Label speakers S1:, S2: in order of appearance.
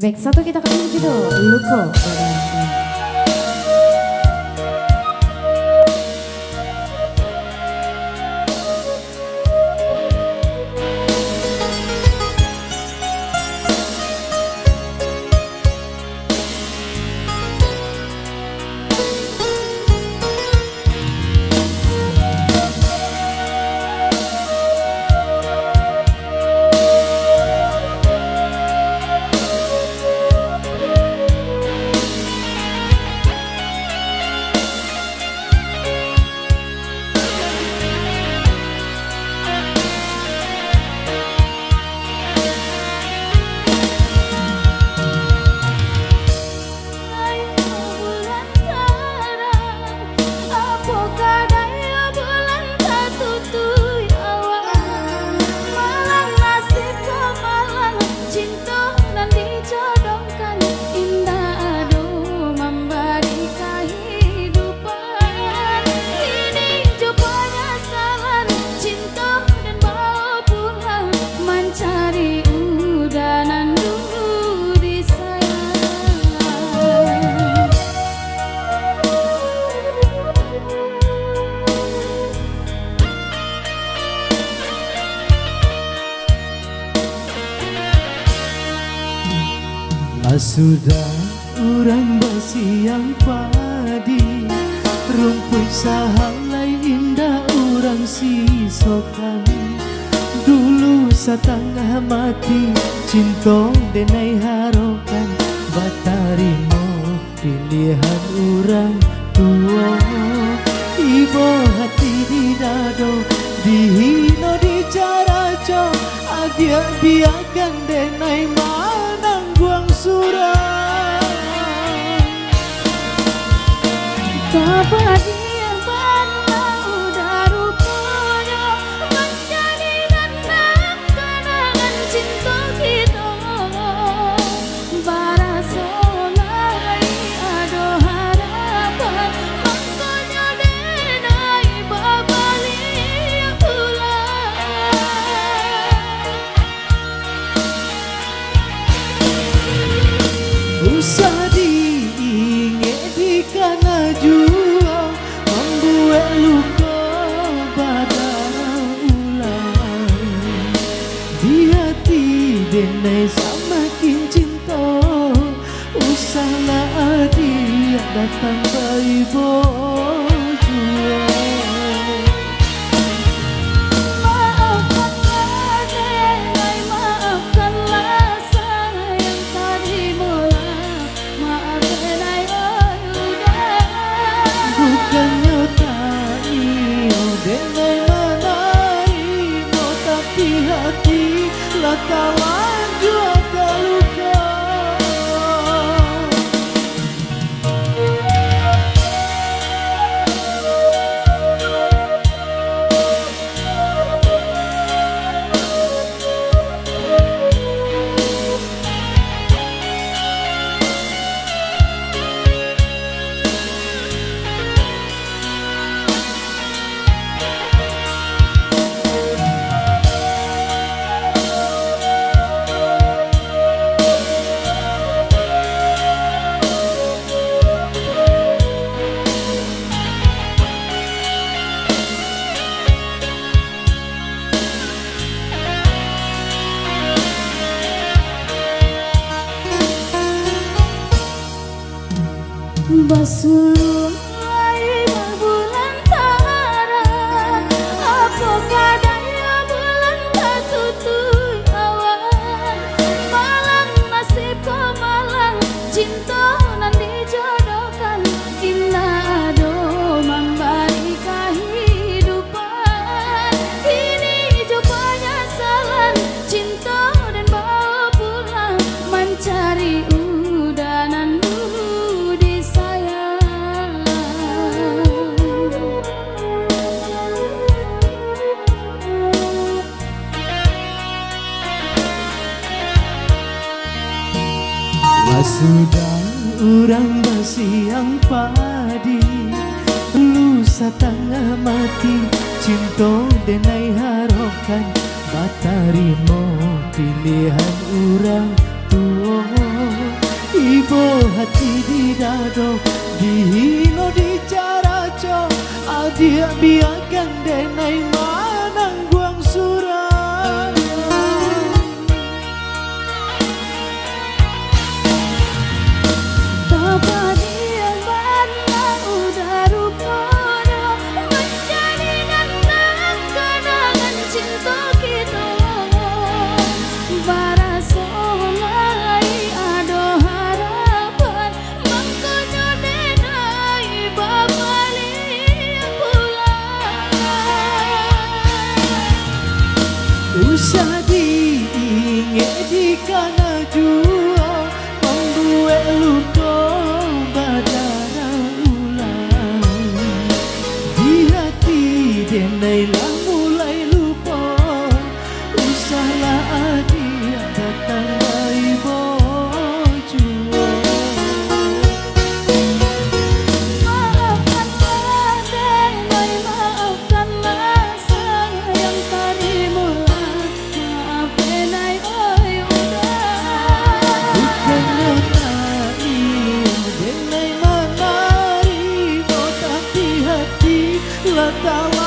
S1: Baik, satu kita kasih judul Luko.
S2: Sudah urang basiang padi rumput sahalai indah urang sisokan dulu satangah mati cinta denai harokan batarimo pilihan urang tua ibu hati di dado dihino di caraco agia biarkan denai manang buang surang
S3: Bapak dia pernah udah rupanya menjadi dandang kenangan cinta kita barasolai ado harapan makanya denai babali pulang
S2: usah diingat di kana jua membuat luka pada ulang di hati denai semakin cinta usahlah dia datang bayi bojua kawan jua terluka
S3: Basulun lai bulan taran apakah daya bulan tak tutui awan malang nasib kemalang cinta nan dijodohkan indah ado memberi kehidupan kini coba nyasalan cinta dan bawa pulang mencari udanan
S2: sudah urang basiang padi lusa tangah mati cinta denai harokan batarimo pilihan urang tua Ibu hati di dado dihino di caraco adia biarkan denai manang guang surang
S3: Bapak dia mana udah rupanya menjadi kenangan cinta kita barasolai ado harapan makanya denai babali pulang
S2: usah diinget di kana jua membuat luka badara ulang di hati denai lah mulai lupa usahlah adia datang dari bojua
S3: maafkanlah denai maafkanlah sayang tarimula maaf denai oi udah
S2: bukannya denai manari tapi hati lah tahu